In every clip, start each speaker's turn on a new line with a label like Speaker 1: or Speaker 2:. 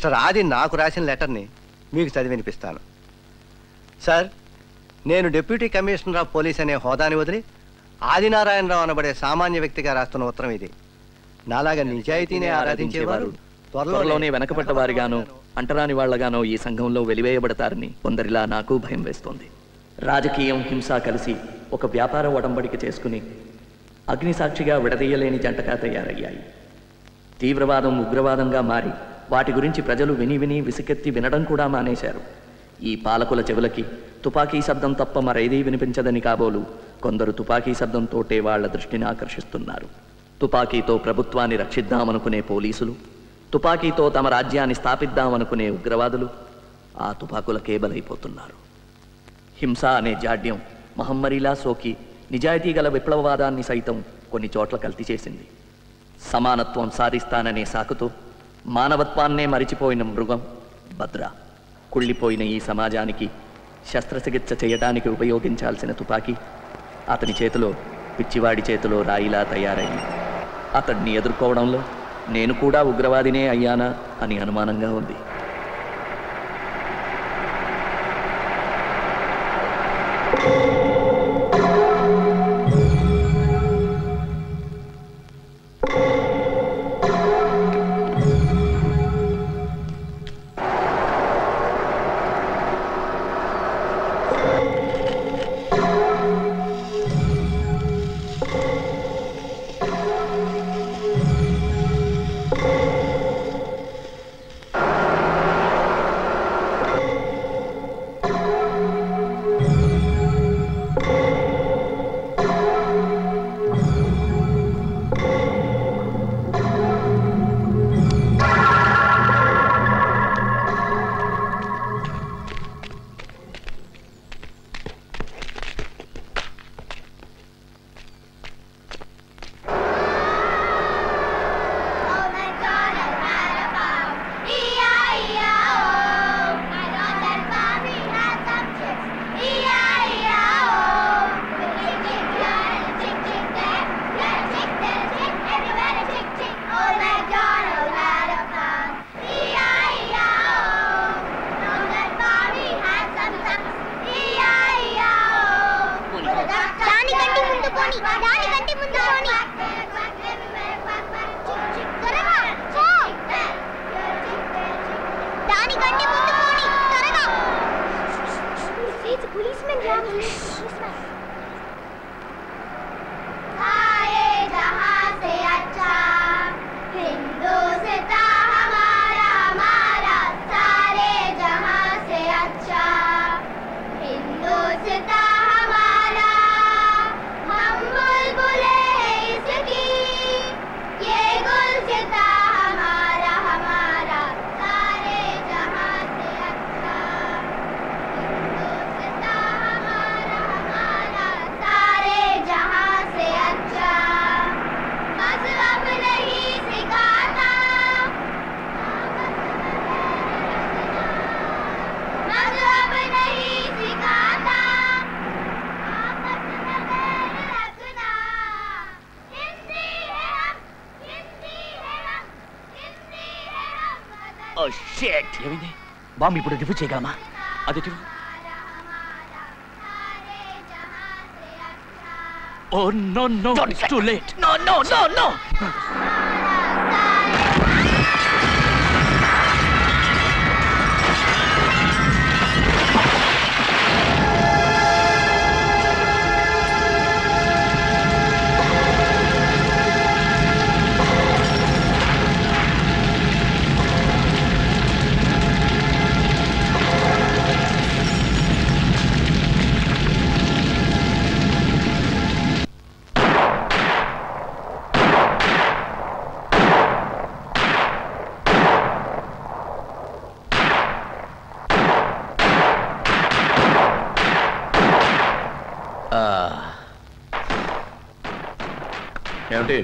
Speaker 1: Mister ఆది నాకు రాసిన లెటర్ని మీకు చదివి వినిపిస్తాను. సార్, నేను డిప్యూటీ కమిషనర్ ఆఫ్ పోలీస్ అనే హోదాని వదిలి ఆదినారాయణరావు అనబడే సామాన్య వ్యక్తిగా రాస్తున్న ఉత్తరం ఇది. నాలాగా నిజాయితీనే ఆరాధించేవారు
Speaker 2: త్వరలోనే వెనకబడ్డ వారిగానో అంటరాని వాళ్లగానో ఈ సంఘంలో వెలివేయబడతారని కొందరిలా నాకు భయం వేస్తోంది. రాజకీయం, హింస కలిసి ఒక వ్యాపార ఒడంబడిక చేసుకుని అగ్నిసాక్షిగా విడదీయలేని జంటగా తయారయ్యాయి. తీవ్రవాదం ఉగ్రవాదంగా మారి వాటి గురించి ప్రజలు విని విని విసుకెత్తి వినడం కూడా మానేశారు. ఈ పాలకుల చెవులకి తుపాకీ శబ్దం తప్ప మరేదీ వినిపించదని కాబోలు కొందరు తుపాకీ శబ్దంతోటే వాళ్ల దృష్టిని ఆకర్షిస్తున్నారు. తుపాకీతో ప్రభుత్వాన్ని రక్షిద్దామనుకునే పోలీసులు, తుపాకీతో తమ రాజ్యాన్ని స్థాపిద్దామనుకునే ఉగ్రవాదులు ఆ తుపాకులకే బలైపోతున్నారు. హింస అనే జాడ్యం మహమ్మరిలా సోకి నిజాయితీ గల విప్లవవాదాన్ని సైతం కొన్ని చోట్ల కల్తీ చేసింది. సమానత్వం సాధిస్తాననే సాకుతో మానవత్వాన్నే మరిచిపోయిన మృగం భద్ర కుళ్ళిపోయిన ఈ సమాజానికి శస్త్రచికిత్స చేయడానికి ఉపయోగించాల్సిన తుపాకీ అతని చేతిలో పిచ్చివాడి చేతిలో రాయిలా తయారైంది. అతడిని ఎదుర్కోవడంలో నేను కూడా ఉగ్రవాదినే అయ్యానా అని అనుమానంగా ఉంది.
Speaker 3: ఏమైంది? బాంబు ఇప్పుడు రిఫ్యూజ్ చేయగలమా? అది oh no no, it's too late. No no no no.
Speaker 2: ఏమిటి,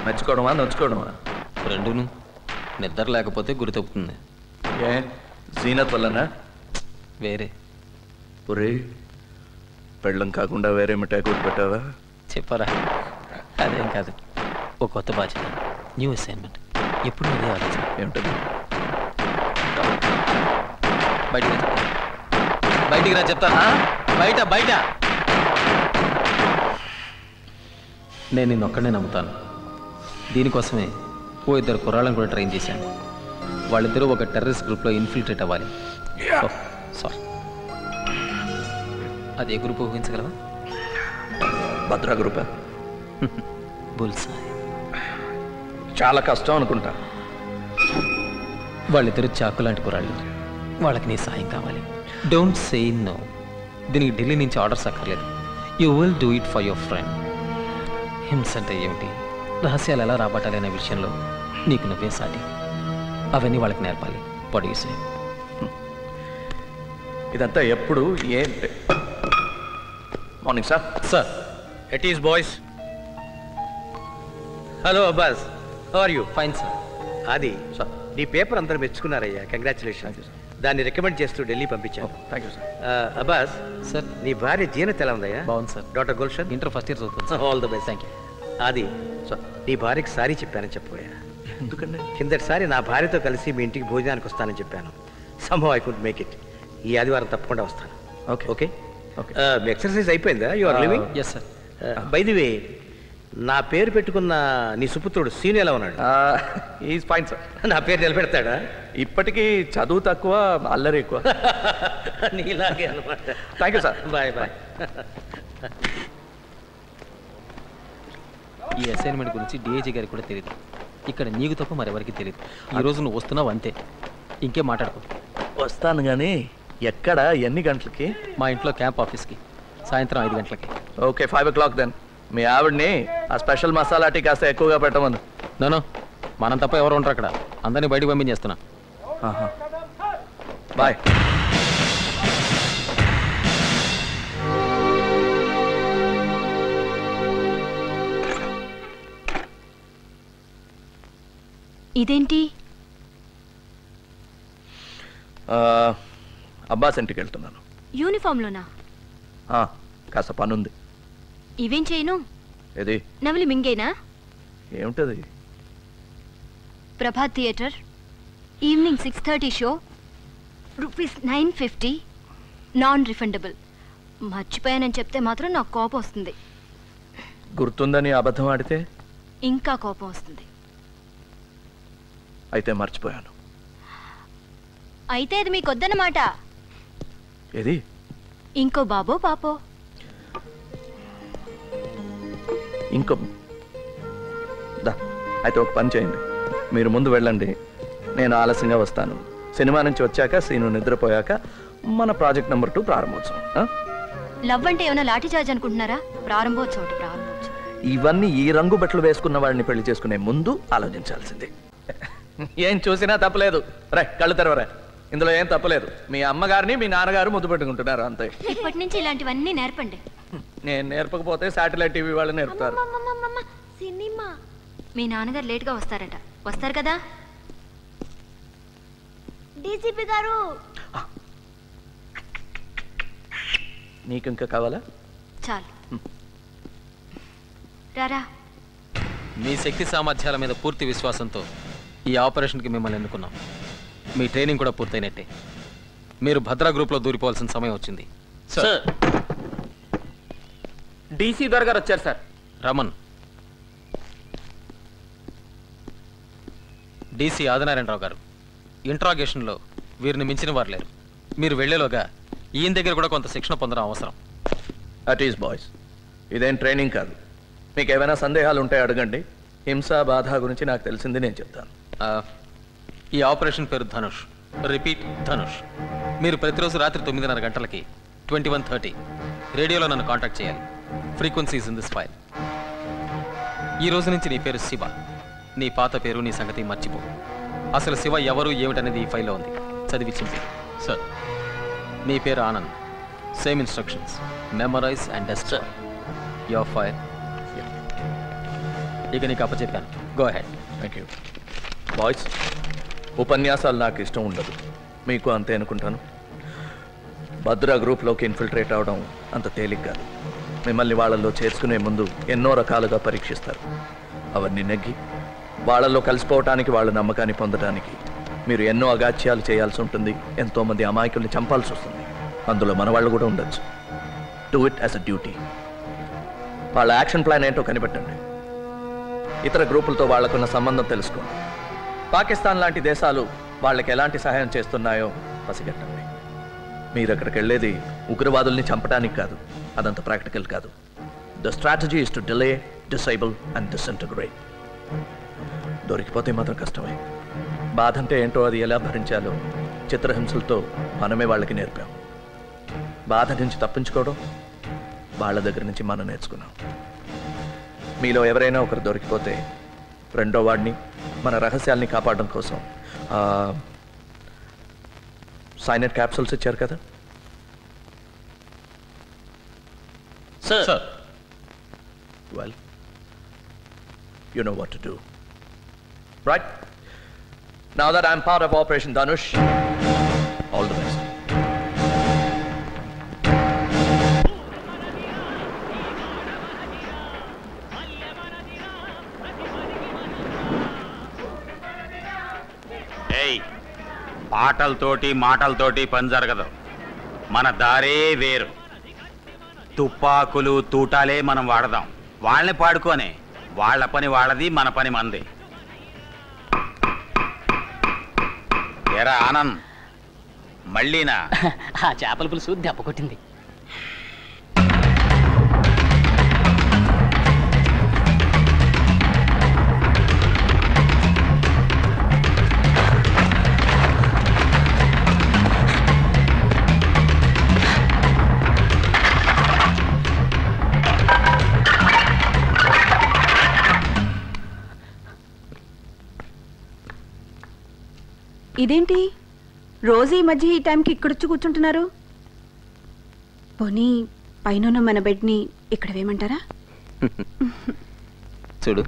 Speaker 2: మెచ్చుకోవడమా నొచ్చుకోవడమా?
Speaker 4: రెండును. నిద్ర లేకపోతే గురి తప్పుతుంది.
Speaker 2: ఏ జీనత్ వల్లనా?
Speaker 4: వేరే.
Speaker 2: ఒరే, పెళ్ళం కాకుండా వేరే మిఠాయి కూడా పెట్టావా?
Speaker 4: చెప్పరా? అదేం కాదు, ఓ కొత్త బాధ్యత, న్యూ అసైన్మెంట్. ఎప్పుడు అదే ఆలోచన.
Speaker 2: ఏమిటది?
Speaker 4: బయటికి రా చెప్తాను. బయట బయట. నేను నిన్నొక్కడనే నమ్ముతాను. దీనికోసమే ఓ ఇద్దరు కుర్రాళ్ళని కూడా ట్రైన్ చేశాను. వాళ్ళిద్దరూ ఒక టెర్రరిస్ట్ గ్రూప్లో ఇన్ఫిల్ట్రేట్ అవ్వాలి. సారీ, అదే గ్రూప్ ఊహించగలవా?
Speaker 2: భద్రా గ్రూపా?
Speaker 4: బుల్సాయ్.
Speaker 2: చాలా కష్టం అనుకుంటా.
Speaker 4: వాళ్ళిద్దరూ చాకు లాంటి కుర్రాళ్ళు. వాళ్ళకి నీ సాయం కావాలి. Don't say no. దీనికి ఢిల్లీ నుంచి ఆర్డర్స్ అక్కర్లేదు. You will do it for your friend. హింస అంటే ఏమిటి, రహస్యాలు ఎలా రాబట్టాలి అనే విషయంలో నీకు నువ్వే సాటి. అవన్నీ వాళ్ళకి నేర్పాలి. What you say?
Speaker 2: ఇదంతా ఎప్పుడు ఏంటి? Morning sir.
Speaker 4: Sir,
Speaker 5: it is boys. Hello Abbas, how are you?
Speaker 4: Fine sir.
Speaker 5: అది
Speaker 2: సార్.
Speaker 5: నీ పేపర్ అందరూ మెచ్చుకున్నారయ్యా. కంగ్రాచులేషన్. దాన్ని రికమెండ్ చేస్తూ ఢిల్లీ పంపించాను.
Speaker 2: Thank you sir.
Speaker 5: Abbas,
Speaker 4: sir,
Speaker 5: నీ భార్య జీనత్ ఎలా ఉందయ్యా?
Speaker 4: బాగుంది సార్.
Speaker 5: Doctor Gulshan
Speaker 4: inter first year చదువుతుంది.
Speaker 5: All the best.
Speaker 4: Thank you.
Speaker 5: అది
Speaker 2: సార్.
Speaker 5: నీ భార్యకి సారీ చెప్పానని చెప్పబోయా.
Speaker 2: ఎందుకండి?
Speaker 5: కిందటిసారి నా భార్యతో కలిసి మీ ఇంటికి భోజనానికి వస్తానని చెప్పాను. Somehow I could make it. ఈ ఆదివారం తప్పకుండా వస్తాను.
Speaker 2: Okay
Speaker 5: okay
Speaker 2: okay.
Speaker 5: మీ ఎక్సర్సైజ్ అయిపోయిందా? You are living?
Speaker 4: Yes sir.
Speaker 5: By the way, నా పేరు పెట్టుకున్న నీ సుపుత్రుడు సీను ఎలా ఉన్నాడు?
Speaker 2: Is fine sir.
Speaker 5: నా పేరు నిలబెడతాడా?
Speaker 2: ఇప్పటికీ చదువు తక్కువ, అల్లరి ఎక్కువ.
Speaker 5: నీలాగే అనమాట.
Speaker 2: Thank you sir.
Speaker 5: Bye bye.
Speaker 4: ఈ అసైన్మెంట్ గురించి డిఐజీ గారికి కూడా తెలియదు. ఇక్కడ నీకు తప్ప మరెవరికి తెలియదు. ఈ రోజు నువ్వు వస్తున్నావు అంతే, ఇంకేం మాట్లాడుకో.
Speaker 2: వస్తాను కానీ ఎక్కడ, ఎన్ని గంటలకి?
Speaker 4: మా ఇంట్లో క్యాంప్ ఆఫీస్కి సాయంత్రం 5 గంటలకి.
Speaker 2: Okay, 5 o'clock then. మీ ఆవిడ్ని ఆ స్పెషల్ మసాలా టీ కాస్త ఎక్కువగా పెట్టమను.
Speaker 4: నో, మనం తప్ప ఎవరు ఉంటారు అక్కడ. అందరినీ బయటకు పంపించేస్తున్నా.
Speaker 2: బాయ్.
Speaker 6: ఇదేంటి?
Speaker 2: అబ్బాస్ ఇంటికి వెళ్తున్నాను.
Speaker 6: యూనిఫామ్లోనా?
Speaker 2: కాస్త పనుంది.
Speaker 6: ఇవేం చేయను?
Speaker 2: ఏది?
Speaker 6: నవలి మింగేనా?
Speaker 2: ఏమిటది?
Speaker 6: Prabhat theatre, evening 6:30 show, ₹950, non refundable. మర్చిపోయానని చెప్తే మాత్రం నాకు కోపం వస్తుంది.
Speaker 2: గుర్తుందని అబద్ధం ఆడితే
Speaker 6: ఇంకా కోపం వస్తుంది.
Speaker 2: అయితే మర్చిపోయాను.
Speaker 6: అయితే అది మీకొద్దన్నమాట.
Speaker 2: ఏది?
Speaker 6: ఇంకో బాబో పాపో?
Speaker 2: ఇంకో దా. అయితే ఒక పని చేయండి, మీరు ముందు వెళ్ళండి, నేను ఆలస్యంగా వస్తాను. సినిమా నుంచి వచ్చాక, సీను నిద్రపోయాక మన ప్రాజెక్ట్ నెంబర్ 2 ప్రారంభోత్సవం.
Speaker 6: లవ్ అంటే ఏమైనా లాఠీ చార్జ్ అనుకుంటున్నారా? ప్రారంభోత్సవం.
Speaker 2: ఇవన్నీ ఈ రంగు బట్టలు వేసుకున్న వాడిని పెళ్లి చేసుకునే ముందు ఆలోచించాల్సింది. ఏం చూసినా తప్పలేదు. రే, కళ్ళు తెరవరా. ఇందులో ఏం తప్పలేదు. మీ అమ్మగారిని మీ నాన్నగారు ముద్దు పెట్టుకుంటున్నారు అంతే.
Speaker 6: ఇప్పటి నుంచి ఇలాంటివన్నీ నేర్పండి.
Speaker 2: నేను నేర్పకపోతే శాటిలైట్ టీవీ వాళ్ళు నేర్పుతారు.
Speaker 6: సినిమా. మీ నాన్నగారు లేట్గా వస్తారట. వస్తారు కదా? డీసీపీ గారు.
Speaker 2: నీకు ఇంకా కావాలా?
Speaker 6: చాలు, రారా.
Speaker 4: మీ శక్తి సామర్థ్యాల మీద పూర్తి విశ్వాసంతో ఈ ఆపరేషన్కి మిమ్మల్ని ఎన్నుకున్నాం. మీ ట్రైనింగ్ కూడా పూర్తయినట్టే. మీరు భద్రా గ్రూప్లో దూరిపోవాల్సిన సమయం వచ్చింది.
Speaker 3: సార్, డీసీ దొర గారు వచ్చారు సార్.
Speaker 4: రమన్. డీసీ ఆదినారాయణరావు గారు, ఇంట్రాగేషన్లో వీరిని మించిన వారు లేరు. మీరు వెళ్లేలోగా ఈయన దగ్గర కూడా కొంత శిక్షణ పొందడం అవసరం.
Speaker 2: అట్ ఈస్ బాయ్స్, ఇదేం ట్రైనింగ్ కాదు. మీకు ఏమైనా సందేహాలు ఉంటే అడగండి. హింస, బాధ గురించి నాకు తెలిసింది నేను చెప్తాను.
Speaker 4: ఈ ఆపరేషన్ పేరు ధనుష్. రిపీట్, ధనుష్. మీరు ప్రతిరోజు రాత్రి 9:30 గంటలకి 21:30 రేడియోలో నన్ను కాంటాక్ట్ చేయాలి. Frequencies in this file. ఈ రోజు నుంచి నీ పేరు శివ. నీ పాత పేరు, నీ సంగతి మర్చిపో. అసలు శివ ఎవరు ఏమిటనేది ఈ ఫైల్లో ఉంది. చదివి చింపి. సార్, నీ పేరు Anand. Same instructions. Memorize and destroy. Your file. ఇక నీకు అప్పచెప్పాను. Go ahead.
Speaker 2: Thank you. Boys, ఉపన్యాసాలు నాకు ఇష్టం ఉండదు. మీకు అంతే అనుకుంటాను. భద్రా గ్రూప్లోకి ఇన్ఫిల్ట్రేట్ అవడం అంత తేలిక కాదు. మిమ్మల్ని వాళ్ళల్లో చేర్చుకునే ముందు ఎన్నో రకాలుగా పరీక్షిస్తారు. అవన్నీ నెగ్గి వాళ్ళల్లో కలిసిపోవటానికి, వాళ్ళ నమ్మకాన్ని పొందడానికి మీరు ఎన్నో అగాత్యాలు చేయాల్సి ఉంటుంది. ఎంతోమంది అమాయకుల్ని చంపాల్సి వస్తుంది. అందులో మన వాళ్ళు కూడా ఉండొచ్చు. Do it as a duty. వాళ్ళ యాక్షన్ ప్లాన్ ఏంటో కనిపెట్టండి. ఇతర గ్రూపులతో వాళ్లకున్న సంబంధం తెలుసుకోండి. పాకిస్తాన్ లాంటి దేశాలు వాళ్ళకి ఎలాంటి సహాయం చేస్తున్నాయో పసిగట్టండి. మీరు అక్కడికి వెళ్ళేది ఉగ్రవాదుల్ని చంపడానికి కాదు. అదంత ప్రాక్టికల్ కాదు. The strategy is to delay, disable and disintegrate. దొరికిపోతే మాత్రం కష్టమే. బాధ అంటే ఏంటో అది ఎలా భరించాలో చిత్రహింసలతో మనమే వాళ్ళకి నేర్పాం. బాధ నుంచి తప్పించుకోవడం వాళ్ళ దగ్గర నుంచి మనం నేర్చుకున్నాం. మీలో ఎవరైనా ఒకరు దొరికిపోతే రెండో వాడిని మన రహస్యాల్ని కాపాడడం కోసం సైనైడ్ క్యాప్సూల్స్ ఇచ్చారు కదా.
Speaker 4: Sir
Speaker 2: Well, you know what to do. Right? Now that I'm part of Operation Dhanush, all the best.
Speaker 7: ఏయ్, పాటలతోటి మాటలతోటి పని జరగదు. మన దారే వేరు. తుపాకులు తూటాలే మనం వాడదాం. వాళ్ళని పాడుకోనే. వాళ్ళ పని వాళ్ళది, మన పని మనది. ఎరా ఆనంద్, మళ్ళీనా?
Speaker 3: ఆ చేపల పులుసు దెబ్బ కొట్టింది.
Speaker 8: ఇదేంటి రోజు ఈ మధ్య ఈ టైంకి ఇక్కడొచ్చి కూర్చుంటున్నారు? పోనీ పైన మన బెడ్ని ఇక్కడ వేయమంటారా?
Speaker 4: చూడు,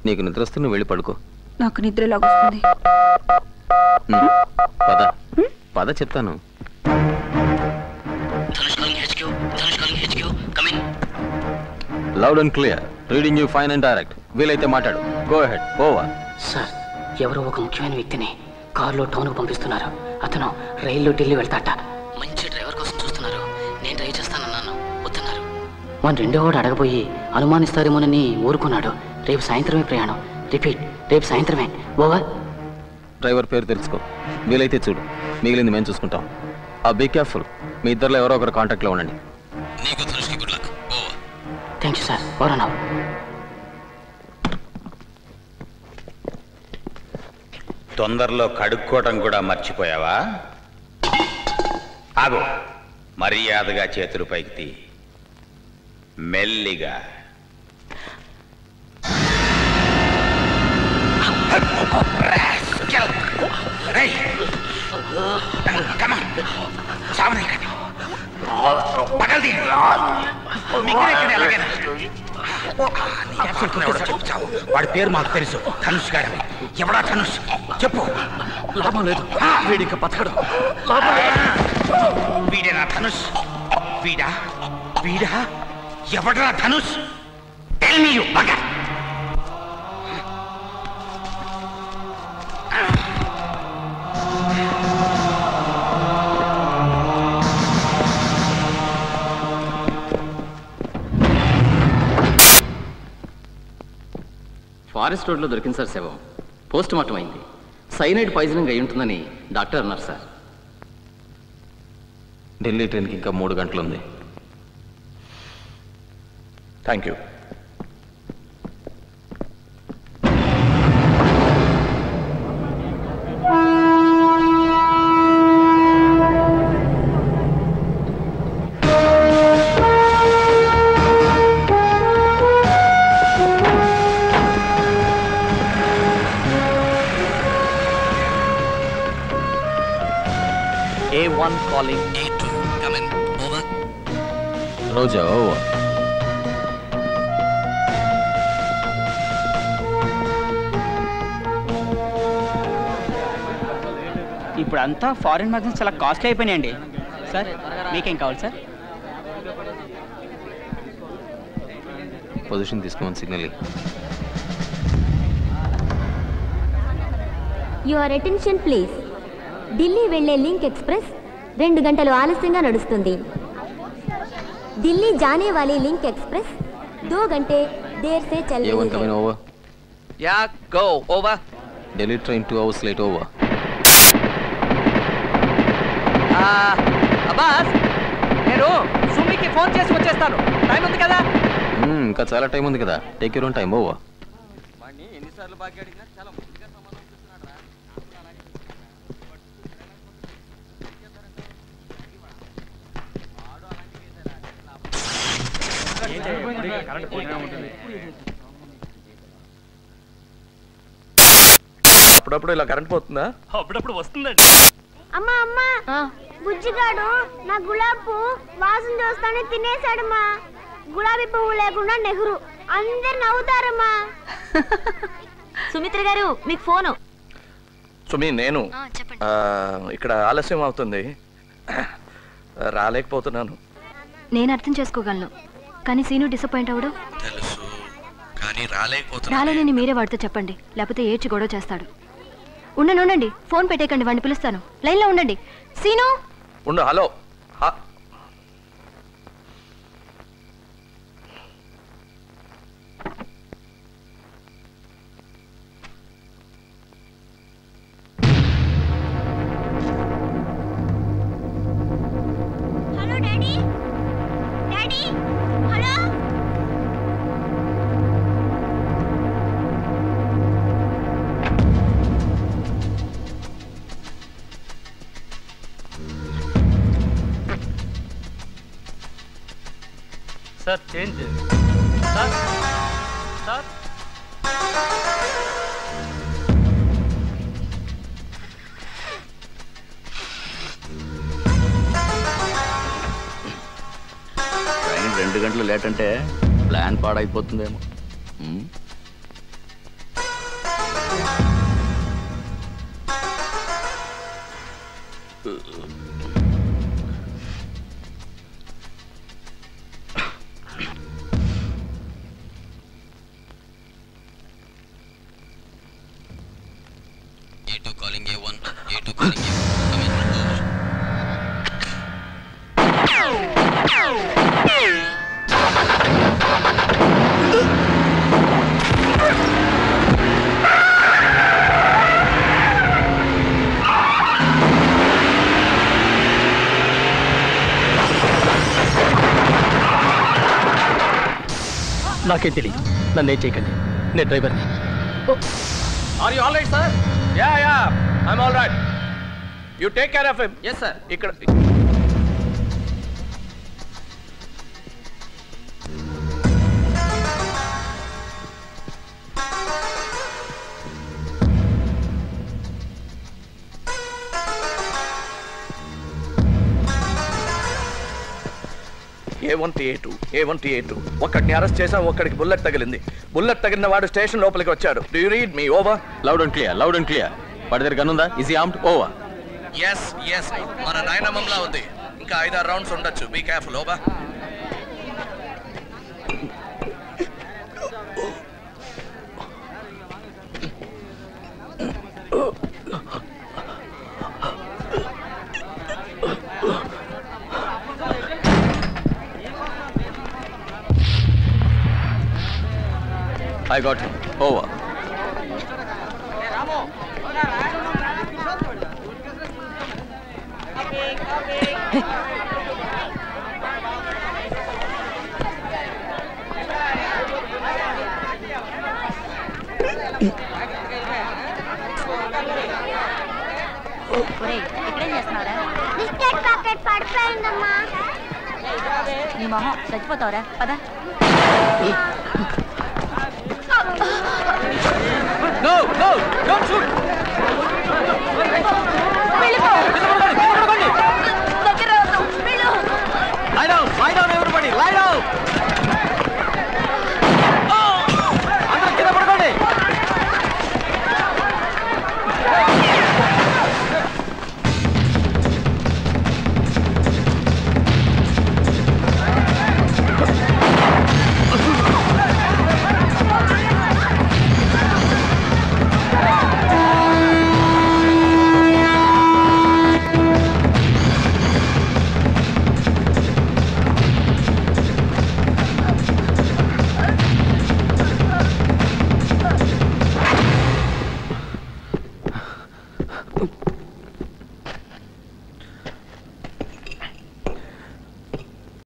Speaker 4: నీకు నిద్ర వస్తే నువ్వు వెళ్ళి పడుకో.
Speaker 8: నాకు నిద్ర లాగొస్తుంది.
Speaker 4: పద పద చెప్తాను. Loud and clear. Reading you fine and direct. వీలైతే మాట్లాడు. Go ahead. ఓవర్.
Speaker 3: సార్, ఎవరో ఒక ముఖ్యమైన వ్యక్తిని కారులో టౌన్కు పంపిస్తున్నారు. అతను రైల్లో ఢిల్లీ వెళ్తాట. మంచి డ్రైవర్ కోసం చూస్తున్నారు. నేను డ్రైవ్ చేస్తానన్నాను, వద్దన్నారు. మన రెండో వాడు అడగబోయి అనుమానిస్తారేమోనని ఊరుకున్నాడు. రేపు సాయంత్రమే ప్రయాణం. రిపీట్, రేపు సాయంత్రమే. ఓవర్.
Speaker 4: డ్రైవర్ పేరు తెలుసుకో. వీలైతే చూడు. మిగిలింది మేము చూసుకుంటాం. Be careful. మీ ఇద్దరిలో ఎవరో ఒకరు కాంటాక్ట్లో ఉండండి. నీకు ధనుష్కి good luck. Over.
Speaker 3: Thank you sir. Over.
Speaker 7: తొందరలో కడుక్కోవటం కూడా మర్చిపోయావా? ఆగు. మర్యాదగా చేతులు పైకి తీ. మెల్లిగా. వాడి పేరు మాకు తెలుసు. ధనుష్ గారు. ఎవడా ధనుష్? చెప్పు.
Speaker 2: లాభం లేదు. వీడికి బతకడు.
Speaker 7: వీడేనా ధనుష్? వీడా? వీడా? ఎవడరా Dhanush? Tell me you bugger.
Speaker 3: Forest రోడ్లో దొరికింది సార్ శవం. పోస్ట్ మార్టం అయింది. సైనైడ్ పాయిజనింగ్ అయి ఉంటుందని డాక్టర్ అన్నారు సార్.
Speaker 4: ఢిల్లీ ట్రైన్కి ఇంకా 3 గంటలు ఉంది.
Speaker 2: Thank you. A1 calling A2. Come in. Over.
Speaker 4: Roja. Over.
Speaker 9: ఇప్పుడు అంతా ఫారిన్ మ్యాగజైన్స్ చాలా కాస్ట్లీ అయిపోయినాయండి. సార్, మీకేం కావాలి సార్?
Speaker 4: పొజిషన్ తీసుకోమని signal.
Speaker 10: Your attention please. Delhi వెళ్లే లింక్ ఎక్స్ప్రెస్ 2 గంటలు ఆలస్యంగా నడుస్తుంది. ఢిల్లీ జానే వాలీ లింక్ ఎక్స్ప్రెస్ 2 घंटे देर से चल रही है.
Speaker 4: over.
Speaker 2: Yeah, go over.
Speaker 4: Delhi train 2 hours late over.
Speaker 2: Abbas, నేను సుమికి ఫోన్ చేసి వచ్చేస్తాను. టైం ఉంది కదా?
Speaker 4: ఇంకా చాలా టైం ఉంది కదా. Take your own time over.
Speaker 2: ఎన్నిసార్లు బాగా అడిగినా చాలా ముందుగా సమాధానం చెప్తున్నాడు రా.
Speaker 11: అప్పుడప్పుడు ఇలా కరెంట్ పోతుందా?
Speaker 12: అప్పుడప్పుడు వస్తుందండి.
Speaker 10: అమ్మా అమ్మా, బుజ్జిగాడు నా గులాబీ పువ్వు వాసన చూస్తానే తినేశాడమ్మా. గులాబీ పువ్వు లేకుండా నెహ్రూ అందరు నవ్వుతారమ్మా.
Speaker 6: సుమిత్ర గారు మీకు ఫోను.
Speaker 11: సుమి, నేను
Speaker 6: చెప్పండి.
Speaker 11: ఇక్కడ ఆలస్యం అవుతుంది, రాలేకపోతున్నాను.
Speaker 6: నేను అర్థం చేసుకోగలను, కానీ సీను డిసప్పాయింట్ అవడం
Speaker 11: తెలుసు, కానీ రాలేకపోతున్నా.
Speaker 6: రాలేనని మీరే వాడితో చెప్పండి, లేకపోతే ఏడ్చి గొడవ చేస్తాడు. ఉండండి, ఫోన్ పెట్టేయకండి, వాడిని పిలుస్తాను. లైన్లో ఉండండి. సీను
Speaker 11: ఉండు. Hello.
Speaker 10: Hello daddy, daddy, hello.
Speaker 12: Sir change sir. Sir
Speaker 2: train 2 గంటలు లేట్ అంటే plan పాడైపోతుందేమో.
Speaker 4: A2 calling A1. A2 calling A1. Come in. Over.
Speaker 12: నాకేం తెలియదు, నన్నేం చేయకండి, నేను డ్రైవర్ని.
Speaker 11: Are you all right, sir? Yeah, I'm all right. You take care of him.
Speaker 2: Yes, sir.
Speaker 11: ఇక్కడ A1 ఒక్కడిని అరెస్ట్ చేసాం, ఒక్కడికి బుల్లెట్ తగిలింది. బుల్లెట్ తగిలిన వాడు స్టేషన్ లోపలికి వచ్చాడు. Do you read me? Over.
Speaker 4: Loud and clear. వాడి దగ్గర గన్ ఉందా? Is he armed? Over.
Speaker 11: Yes. మన నాయనమ్మంలా ఉంది. ఇంకా 5-6 రౌండ్స్ ఉండొచ్చు. Be careful. Over.
Speaker 4: I got him. Over.
Speaker 10: Biscuit packet పడిపోయిందమ్మా.
Speaker 6: నీ మొహం చచ్చిపోతావురా, పద.
Speaker 2: No, don't shoot.